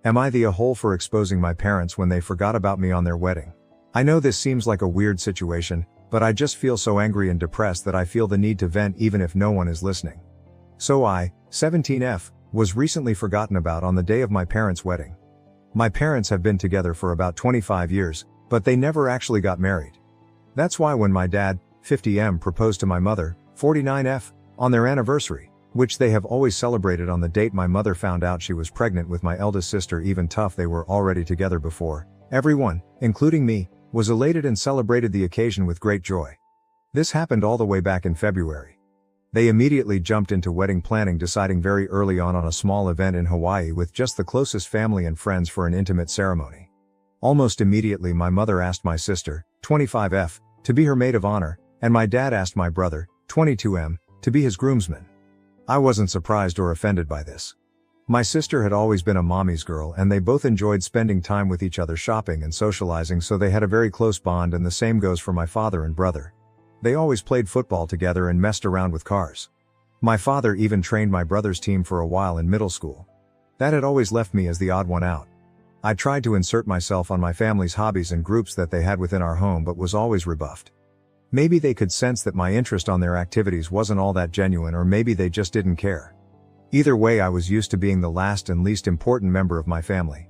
Am I the a-hole for exposing my parents when they forgot about me on their wedding? I know this seems like a weird situation, but I just feel so angry and depressed that I feel the need to vent even if no one is listening. So I, 17F, was recently forgotten about on the day of my parents' wedding. My parents have been together for about 25 years, but they never actually got married. That's why when my dad, 50M, proposed to my mother, 49F, on their anniversary, which they have always celebrated on the date my mother found out she was pregnant with my eldest sister, even tough they were already together before, everyone, including me, was elated and celebrated the occasion with great joy. This happened all the way back in February. They immediately jumped into wedding planning, deciding very early on a small event in Hawaii with just the closest family and friends for an intimate ceremony. Almost immediately my mother asked my sister, 25F, to be her maid of honor, and my dad asked my brother, 22M, to be his groomsman. I wasn't surprised or offended by this. My sister had always been a mommy's girl and they both enjoyed spending time with each other, shopping and socializing, so they had a very close bond, and the same goes for my father and brother. They always played football together and messed around with cars. My father even trained my brother's team for a while in middle school. That had always left me as the odd one out. I tried to insert myself on my family's hobbies and groups that they had within our home, but was always rebuffed. Maybe they could sense that my interest on their activities wasn't all that genuine, or maybe they just didn't care. Either way, I was used to being the last and least important member of my family.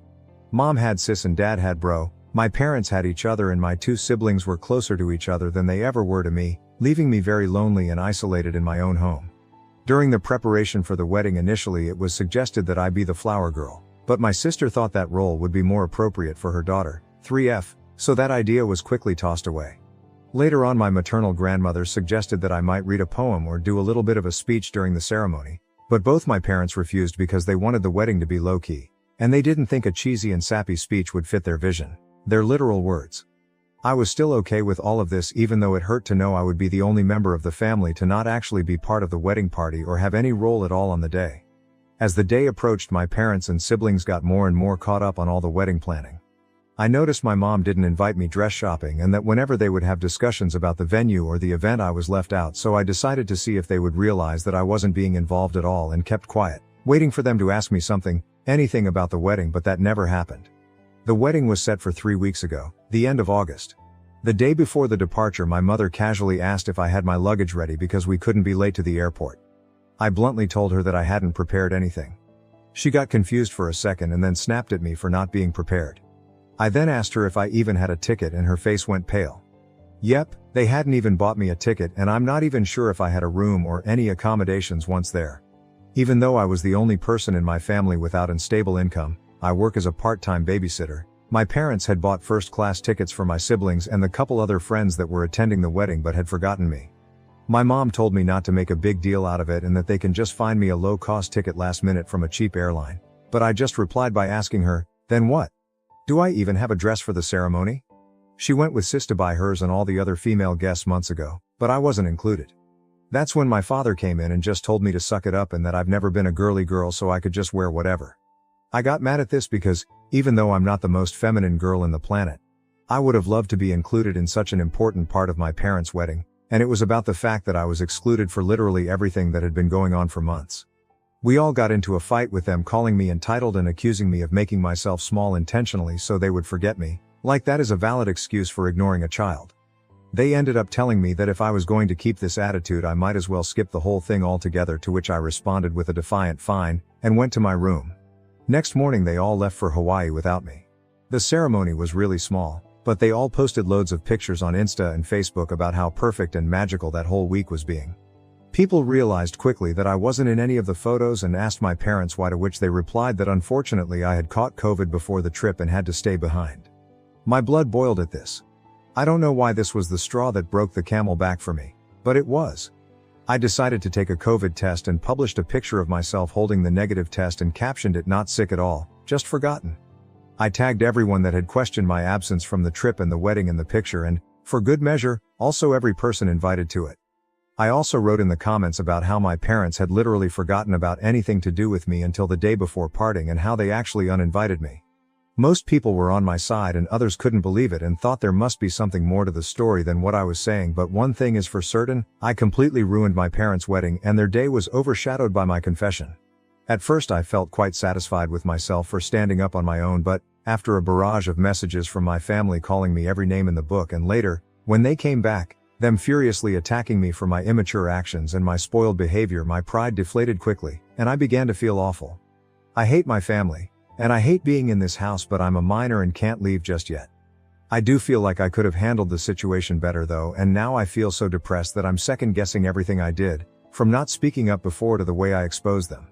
Mom had sis and dad had bro. My parents had each other, and my two siblings were closer to each other than they ever were to me, leaving me very lonely and isolated in my own home. During the preparation for the wedding, initially it was suggested that I be the flower girl, but my sister thought that role would be more appropriate for her daughter, 3F, so that idea was quickly tossed away. Later on, my maternal grandmother suggested that I might read a poem or do a little bit of a speech during the ceremony, but both my parents refused because they wanted the wedding to be low-key, and they didn't think a cheesy and sappy speech would fit their vision. Their literal words. I was still okay with all of this, even though it hurt to know I would be the only member of the family to not actually be part of the wedding party or have any role at all on the day. As the day approached, my parents and siblings got more and more caught up on all the wedding planning. I noticed my mom didn't invite me dress shopping, and that whenever they would have discussions about the venue or the event, I was left out, so I decided to see if they would realize that I wasn't being involved at all and kept quiet, waiting for them to ask me something, anything about the wedding, but that never happened. The wedding was set for 3 weeks ago, the end of August. The day before the departure, my mother casually asked if I had my luggage ready because we couldn't be late to the airport. I bluntly told her that I hadn't prepared anything. She got confused for a second and then snapped at me for not being prepared. I then asked her if I even had a ticket, and her face went pale. Yep, they hadn't even bought me a ticket, and I'm not even sure if I had a room or any accommodations once there. Even though I was the only person in my family without a stable income, I work as a part-time babysitter. My parents had bought first-class tickets for my siblings and the couple other friends that were attending the wedding but had forgotten me. My mom told me not to make a big deal out of it and that they can just find me a low-cost ticket last minute from a cheap airline. But I just replied by asking her, then what? Do I even have a dress for the ceremony? She went with sis to buy hers and all the other female guests months ago, but I wasn't included. That's when my father came in and just told me to suck it up and that I've never been a girly girl, so I could just wear whatever. I got mad at this because, even though I'm not the most feminine girl in the planet, I would have loved to be included in such an important part of my parents' wedding, and it was about the fact that I was excluded for literally everything that had been going on for months. We all got into a fight with them, calling me entitled and accusing me of making myself small intentionally so they would forget me, like that is a valid excuse for ignoring a child. They ended up telling me that if I was going to keep this attitude, I might as well skip the whole thing altogether, to which I responded with a defiant fine, and went to my room. Next morning they all left for Hawaii without me. The ceremony was really small, but they all posted loads of pictures on Insta and Facebook about how perfect and magical that whole week was being. People realized quickly that I wasn't in any of the photos and asked my parents why, to which they replied that unfortunately I had caught COVID before the trip and had to stay behind. My blood boiled at this. I don't know why this was the straw that broke the camel back for me, but it was. I decided to take a COVID test and published a picture of myself holding the negative test and captioned it, "Not sick at all, just forgotten." I tagged everyone that had questioned my absence from the trip and the wedding in the picture, and, for good measure, also every person invited to it. I also wrote in the comments about how my parents had literally forgotten about anything to do with me until the day before parting, and how they actually uninvited me. Most people were on my side and others couldn't believe it and thought there must be something more to the story than what I was saying, but one thing is for certain, I completely ruined my parents' wedding and their day was overshadowed by my confession. At first I felt quite satisfied with myself for standing up on my own, but after a barrage of messages from my family calling me every name in the book, and later, when they came back, them furiously attacking me for my immature actions and my spoiled behavior, my pride deflated quickly, and I began to feel awful. I hate my family, and I hate being in this house, but I'm a minor and can't leave just yet. I do feel like I could have handled the situation better though, and now I feel so depressed that I'm second guessing everything I did, from not speaking up before to the way I exposed them.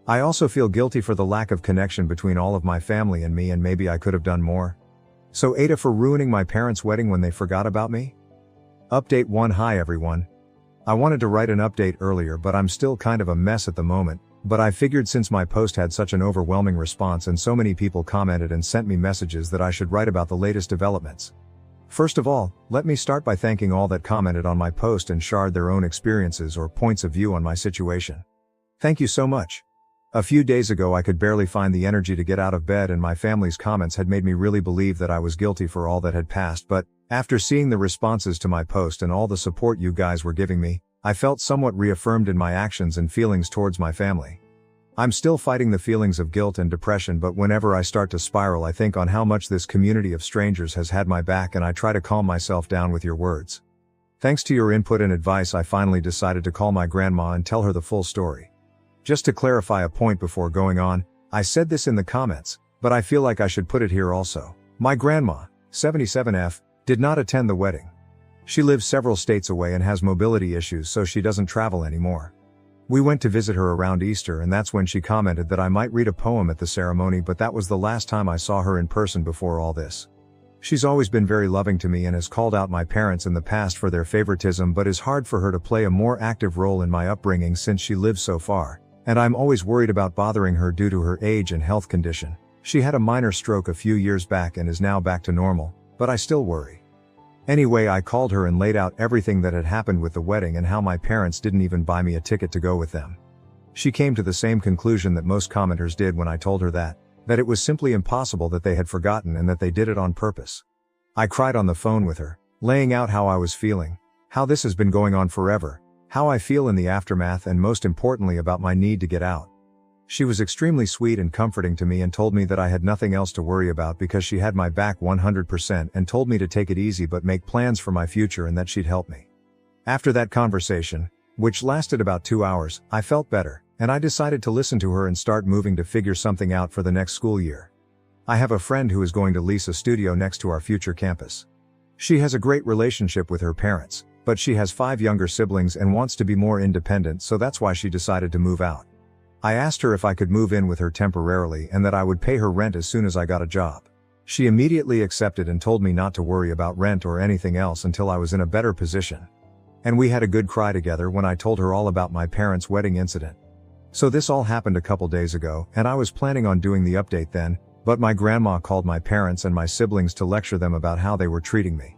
I also feel guilty for the lack of connection between all of my family and me, and maybe I could have done more. So AITA for ruining my parents' wedding when they forgot about me? Update 1. Hi everyone. I wanted to write an update earlier, but I'm still kind of a mess at the moment, but I figured since my post had such an overwhelming response and so many people commented and sent me messages that I should write about the latest developments. First of all, let me start by thanking all that commented on my post and shared their own experiences or points of view on my situation. Thank you so much. A few days ago I could barely find the energy to get out of bed, and my family's comments had made me really believe that I was guilty for all that had passed, but after seeing the responses to my post and all the support you guys were giving me, I felt somewhat reaffirmed in my actions and feelings towards my family. I'm still fighting the feelings of guilt and depression, but whenever I start to spiral I think on how much this community of strangers has had my back, and I try to calm myself down with your words. Thanks to your input and advice, I finally decided to call my grandma and tell her the full story. Just to clarify a point before going on, I said this in the comments, but I feel like I should put it here also. My grandma, 77F, did not attend the wedding. She lives several states away and has mobility issues, so she doesn't travel anymore. We went to visit her around Easter, and that's when she commented that I might read a poem at the ceremony, but that was the last time I saw her in person before all this. She's always been very loving to me and has called out my parents in the past for their favoritism, but it's hard for her to play a more active role in my upbringing since she lives so far. And I'm always worried about bothering her due to her age and health condition. She had a minor stroke a few years back and is now back to normal, but I still worry. Anyway, I called her and laid out everything that had happened with the wedding and how my parents didn't even buy me a ticket to go with them. She came to the same conclusion that most commenters did when I told her that it was simply impossible, that they had forgotten and that they did it on purpose. I cried on the phone with her, laying out how I was feeling, how this has been going on forever, how I feel in the aftermath, and most importantly about my need to get out. She was extremely sweet and comforting to me and told me that I had nothing else to worry about because she had my back 100%, and told me to take it easy but make plans for my future and that she'd help me. After that conversation, which lasted about 2 hours, I felt better, and I decided to listen to her and start moving to figure something out for the next school year. I have a friend who is going to lease a studio next to our future campus. She has a great relationship with her parents, but she has 5 younger siblings and wants to be more independent, so that's why she decided to move out. I asked her if I could move in with her temporarily and that I would pay her rent as soon as I got a job. She immediately accepted and told me not to worry about rent or anything else until I was in a better position. And we had a good cry together when I told her all about my parents' wedding incident. So this all happened a couple days ago, and I was planning on doing the update then, but my grandma called my parents and my siblings to lecture them about how they were treating me.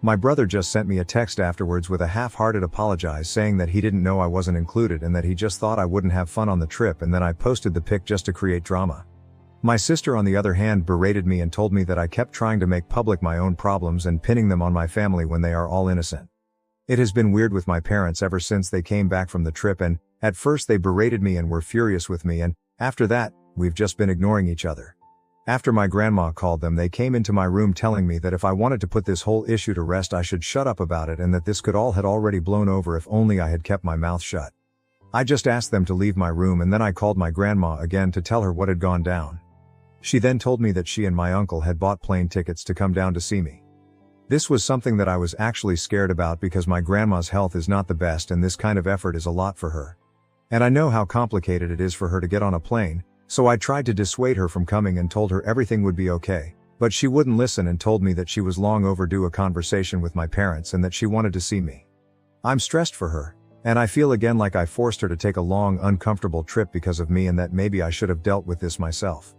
My brother just sent me a text afterwards with a half-hearted apologize, saying that he didn't know I wasn't included and that he just thought I wouldn't have fun on the trip, and then I posted the pic just to create drama. My sister, on the other hand, berated me and told me that I kept trying to make public my own problems and pinning them on my family when they are all innocent. It has been weird with my parents ever since they came back from the trip, and at first they berated me and were furious with me, and after that, we've just been ignoring each other. After my grandma called them, they came into my room telling me that if I wanted to put this whole issue to rest I should shut up about it, and that this could all had already blown over if only I had kept my mouth shut. I just asked them to leave my room, and then I called my grandma again to tell her what had gone down. She then told me that she and my uncle had bought plane tickets to come down to see me. This was something that I was actually scared about because my grandma's health is not the best and this kind of effort is a lot for her. And I know how complicated it is for her to get on a plane, so I tried to dissuade her from coming and told her everything would be okay, but she wouldn't listen and told me that she was long overdue a conversation with my parents and that she wanted to see me. I'm stressed for her, and I feel again like I forced her to take a long, uncomfortable trip because of me, and that maybe I should have dealt with this myself.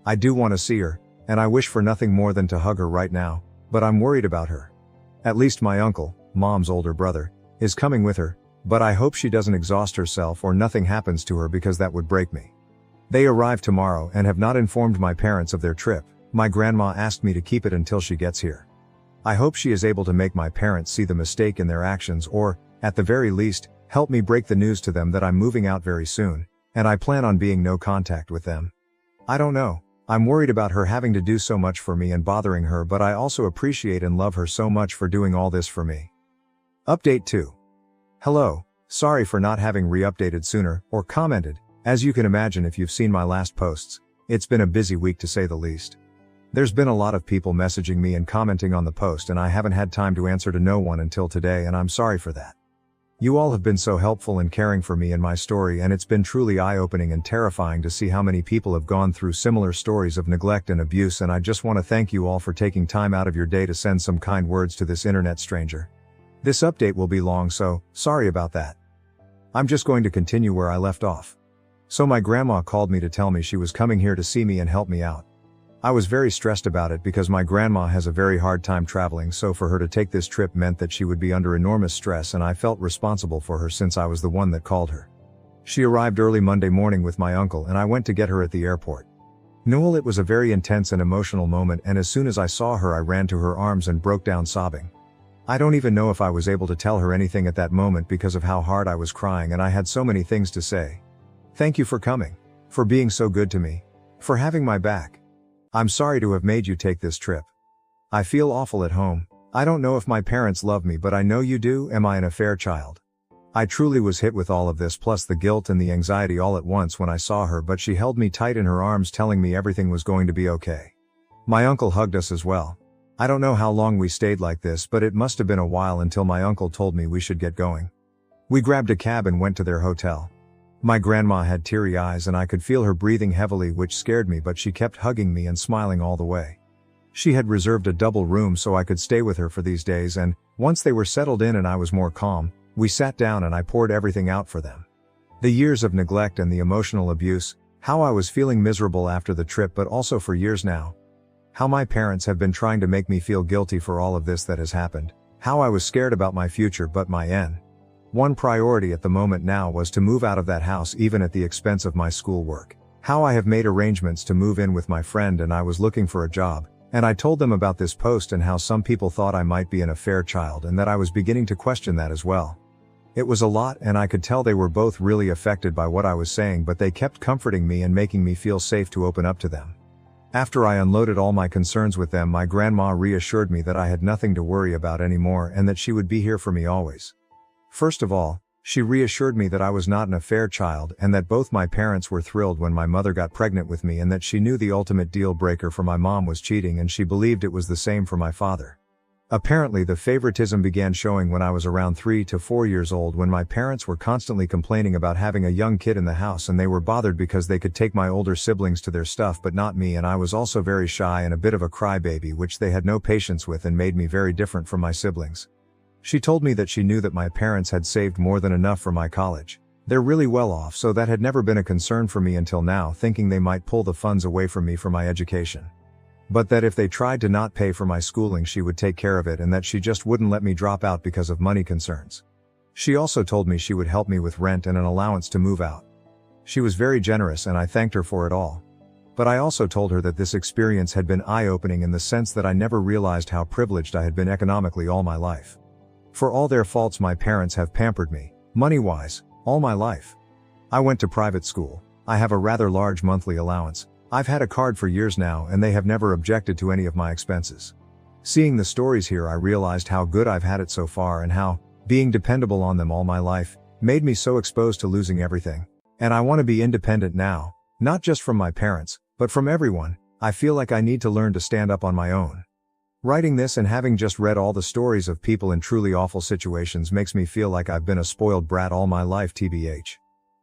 I do want to see her, and I wish for nothing more than to hug her right now, but I'm worried about her. At least my uncle, Mom's older brother, is coming with her, but I hope she doesn't exhaust herself or nothing happens to her because that would break me. They arrive tomorrow and have not informed my parents of their trip. My grandma asked me to keep it until she gets here. I hope she is able to make my parents see the mistake in their actions, or, at the very least, help me break the news to them that I'm moving out very soon, And I plan on being no contact with them. I don't know. I'm worried about her having to do so much for me and bothering her, but I also appreciate and love her so much for doing all this for me. Update 2. Hello, sorry for not having re-updated sooner, or commented. As you can imagine if you've seen my last posts, it's been a busy week to say the least. There's been a lot of people messaging me and commenting on the post, and I haven't had time to answer to no one until today, and I'm sorry for that. You all have been so helpful in caring for me and my story, and it's been truly eye-opening and terrifying to see how many people have gone through similar stories of neglect and abuse, and I just want to thank you all for taking time out of your day to send some kind words to this internet stranger. This update will be long, so sorry about that. I'm just going to continue where I left off. So my grandma called me to tell me she was coming here to see me and help me out. I was very stressed about it because my grandma has a very hard time traveling, so for her to take this trip meant that she would be under enormous stress, and I felt responsible for her since I was the one that called her. She arrived early Monday morning with my uncle, and I went to get her at the airport. Noel, it was a very intense and emotional moment, and as soon as I saw her I ran to her arms and broke down sobbing. I don't even know if I was able to tell her anything at that moment because of how hard I was crying, and I had so many things to say. Thank you for coming. For being so good to me. For having my back. I'm sorry to have made you take this trip. I feel awful at home. I don't know if my parents love me, but I know you do. Am I an affair child? I truly was hit with all of this, plus the guilt and the anxiety all at once when I saw her, but she held me tight in her arms, telling me everything was going to be okay. My uncle hugged us as well. I don't know how long we stayed like this, but it must have been a while until my uncle told me we should get going. We grabbed a cab and went to their hotel. My grandma had teary eyes and I could feel her breathing heavily, which scared me, but she kept hugging me and smiling all the way. She had reserved a double room so I could stay with her for these days, and once they were settled in and I was more calm, we sat down and I poured everything out for them. The years of neglect and the emotional abuse, how I was feeling miserable after the trip, but also for years now. How my parents have been trying to make me feel guilty for all of this that has happened. How I was scared about my future, but my one priority at the moment now was to move out of that house, even at the expense of my schoolwork. How I have made arrangements to move in with my friend, and I was looking for a job, and I told them about this post and how some people thought I might be an affair child and that I was beginning to question that as well. It was a lot, and I could tell they were both really affected by what I was saying, but they kept comforting me and making me feel safe to open up to them. After I unloaded all my concerns with them, my grandma reassured me that I had nothing to worry about anymore and that she would be here for me always. First of all, she reassured me that I was not an affair child and that both my parents were thrilled when my mother got pregnant with me, and that she knew the ultimate deal breaker for my mom was cheating, and she believed it was the same for my father. Apparently the favoritism began showing when I was around 3 to 4 years old, when my parents were constantly complaining about having a young kid in the house, and they were bothered because they could take my older siblings to their stuff but not me, and I was also very shy and a bit of a crybaby, which they had no patience with and made me very different from my siblings. She told me that she knew that my parents had saved more than enough for my college. They're really well off, so that had never been a concern for me until now, thinking they might pull the funds away from me for my education. But that if they tried to not pay for my schooling, she would take care of it, and that she just wouldn't let me drop out because of money concerns. She also told me she would help me with rent and an allowance to move out. She was very generous and I thanked her for it all. But I also told her that this experience had been eye-opening in the sense that I never realized how privileged I had been economically all my life. For all their faults, my parents have pampered me, money-wise, all my life. I went to private school. I have a rather large monthly allowance. I've had a card for years now, and they have never objected to any of my expenses. Seeing the stories here, I realized how good I've had it so far, and how, being dependable on them all my life, made me so exposed to losing everything. And I want to be independent now, not just from my parents, but from everyone. I feel like I need to learn to stand up on my own. Writing this and having just read all the stories of people in truly awful situations makes me feel like I've been a spoiled brat all my life, tbh.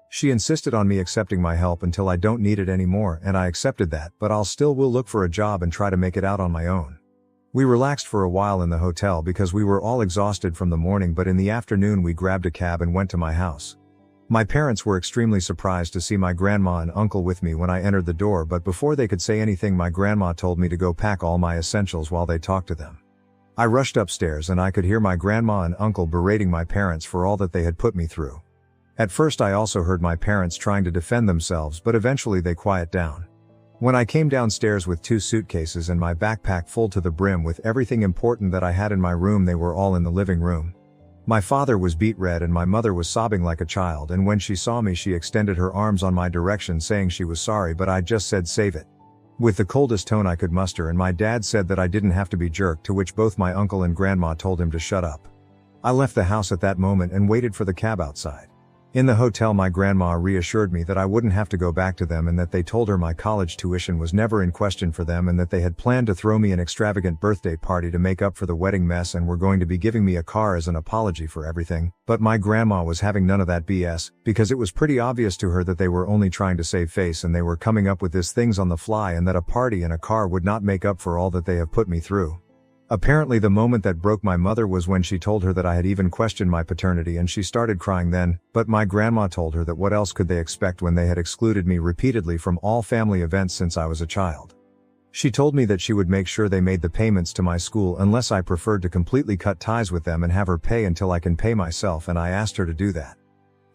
She insisted on me accepting my help until I don't need it anymore, and I accepted that, but I'll still will look for a job and try to make it out on my own. We relaxed for a while in the hotel because we were all exhausted from the morning, but in the afternoon we grabbed a cab and went to my house. My parents were extremely surprised to see my grandma and uncle with me when I entered the door, but before they could say anything, my grandma told me to go pack all my essentials while they talked to them. I rushed upstairs and I could hear my grandma and uncle berating my parents for all that they had put me through. At first I also heard my parents trying to defend themselves, but eventually they quieted down. When I came downstairs with 2 suitcases and my backpack full to the brim with everything important that I had in my room, they were all in the living room. My father was beet red and my mother was sobbing like a child, and when she saw me she extended her arms on my direction saying she was sorry, but I just said save it, with the coldest tone I could muster, and my dad said that I didn't have to be jerked, to which both my uncle and grandma told him to shut up. I left the house at that moment and waited for the cab outside. In the hotel my grandma reassured me that I wouldn't have to go back to them, and that they told her my college tuition was never in question for them, and that they had planned to throw me an extravagant birthday party to make up for the wedding mess and were going to be giving me a car as an apology for everything. But my grandma was having none of that BS, because it was pretty obvious to her that they were only trying to save face and they were coming up with these things on the fly, and that a party and a car would not make up for all that they have put me through. Apparently the moment that broke my mother was when she told her that I had even questioned my paternity, and she started crying then, but my grandma told her that what else could they expect when they had excluded me repeatedly from all family events since I was a child. She told me that she would make sure they made the payments to my school unless I preferred to completely cut ties with them and have her pay until I can pay myself, and I asked her to do that.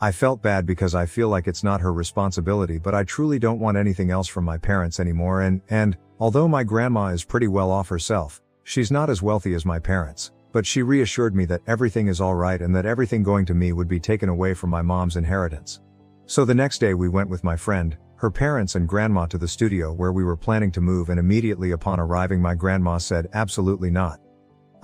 I felt bad because I feel like it's not her responsibility, but I truly don't want anything else from my parents anymore, and although my grandma is pretty well off herself, she's not as wealthy as my parents, but she reassured me that everything is alright and that everything going to me would be taken away from my mom's inheritance. So the next day we went with my friend, her parents and grandma to the studio where we were planning to move, and immediately upon arriving my grandma said absolutely not.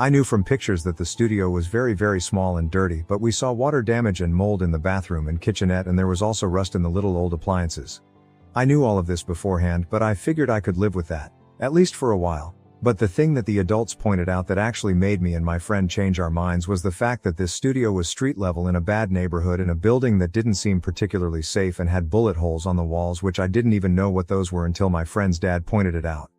I knew from pictures that the studio was very small and dirty, but we saw water damage and mold in the bathroom and kitchenette, and there was also rust in the little old appliances. I knew all of this beforehand, but I figured I could live with that, at least for a while. But the thing that the adults pointed out that actually made me and my friend change our minds was the fact that this studio was street level in a bad neighborhood in a building that didn't seem particularly safe and had bullet holes on the walls, which I didn't even know what those were until my friend's dad pointed it out.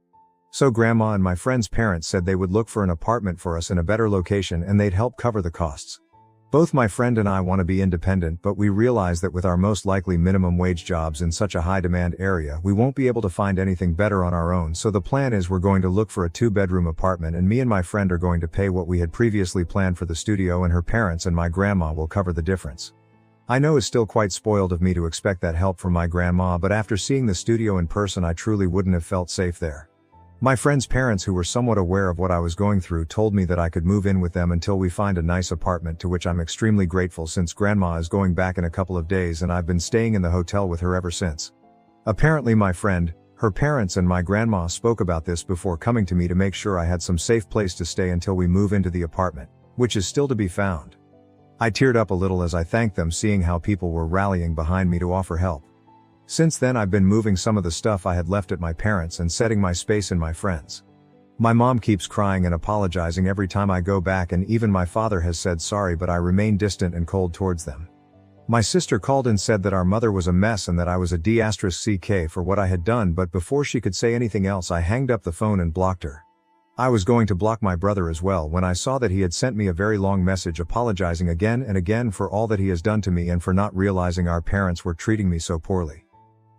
So grandma and my friend's parents said they would look for an apartment for us in a better location and they'd help cover the costs. Both my friend and I want to be independent, but we realize that with our most likely minimum wage jobs in such a high demand area, we won't be able to find anything better on our own. So the plan is we're going to look for a 2-bedroom apartment, and me and my friend are going to pay what we had previously planned for the studio, and her parents and my grandma will cover the difference. I know it's still quite spoiled of me to expect that help from my grandma, but after seeing the studio in person I truly wouldn't have felt safe there. My friend's parents, who were somewhat aware of what I was going through, told me that I could move in with them until we find a nice apartment, to which I'm extremely grateful since grandma is going back in a couple of days and I've been staying in the hotel with her ever since. Apparently my friend, her parents and my grandma spoke about this before coming to me to make sure I had some safe place to stay until we move into the apartment, which is still to be found. I teared up a little as I thanked them, seeing how people were rallying behind me to offer help. Since then I've been moving some of the stuff I had left at my parents' and setting my space in my friends'. My mom keeps crying and apologizing every time I go back, and even my father has said sorry, but I remain distant and cold towards them. My sister called and said that our mother was a mess and that I was a D*CK for what I had done, but before she could say anything else I hanged up the phone and blocked her. I was going to block my brother as well when I saw that he had sent me a very long message apologizing again and again for all that he has done to me and for not realizing our parents were treating me so poorly.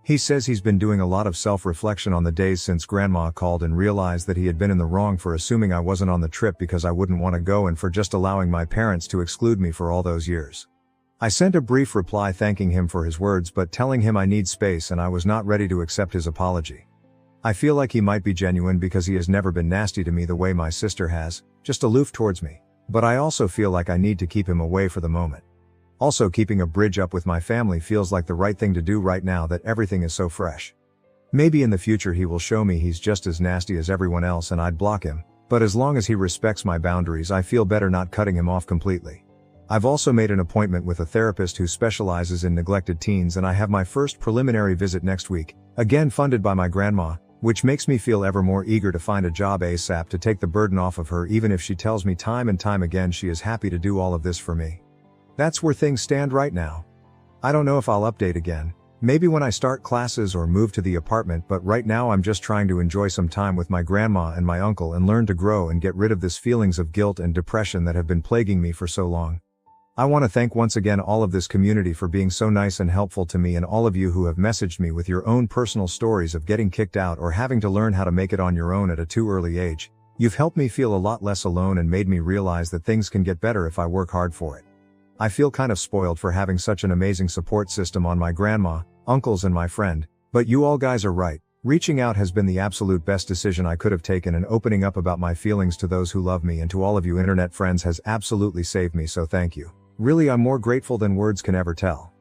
He says he's been doing a lot of self-reflection on the days since grandma called and realized that he had been in the wrong for assuming I wasn't on the trip because I wouldn't want to go, and for just allowing my parents to exclude me for all those years. I sent a brief reply thanking him for his words but telling him I need space and I was not ready to accept his apology. I feel like he might be genuine because he has never been nasty to me the way my sister has, just aloof towards me, but I also feel like I need to keep him away for the moment. Also, keeping a bridge up with my family feels like the right thing to do right now that everything is so fresh. Maybe in the future he will show me he's just as nasty as everyone else and I'd block him, but as long as he respects my boundaries I feel better not cutting him off completely. I've also made an appointment with a therapist who specializes in neglected teens, and I have my first preliminary visit next week, again funded by my grandma, which makes me feel ever more eager to find a job ASAP to take the burden off of her, even if she tells me time and time again she is happy to do all of this for me. That's where things stand right now. I don't know if I'll update again, maybe when I start classes or move to the apartment, but right now I'm just trying to enjoy some time with my grandma and my uncle and learn to grow and get rid of this feelings of guilt and depression that have been plaguing me for so long. I want to thank once again all of this community for being so nice and helpful to me, and all of you who have messaged me with your own personal stories of getting kicked out or having to learn how to make it on your own at a too early age. You've helped me feel a lot less alone and made me realize that things can get better if I work hard for it. I feel kind of spoiled for having such an amazing support system on my grandma, uncles and my friend, but you all guys are right. Reaching out has been the absolute best decision I could have taken, and opening up about my feelings to those who love me and to all of you internet friends has absolutely saved me, so thank you. Really, I'm more grateful than words can ever tell.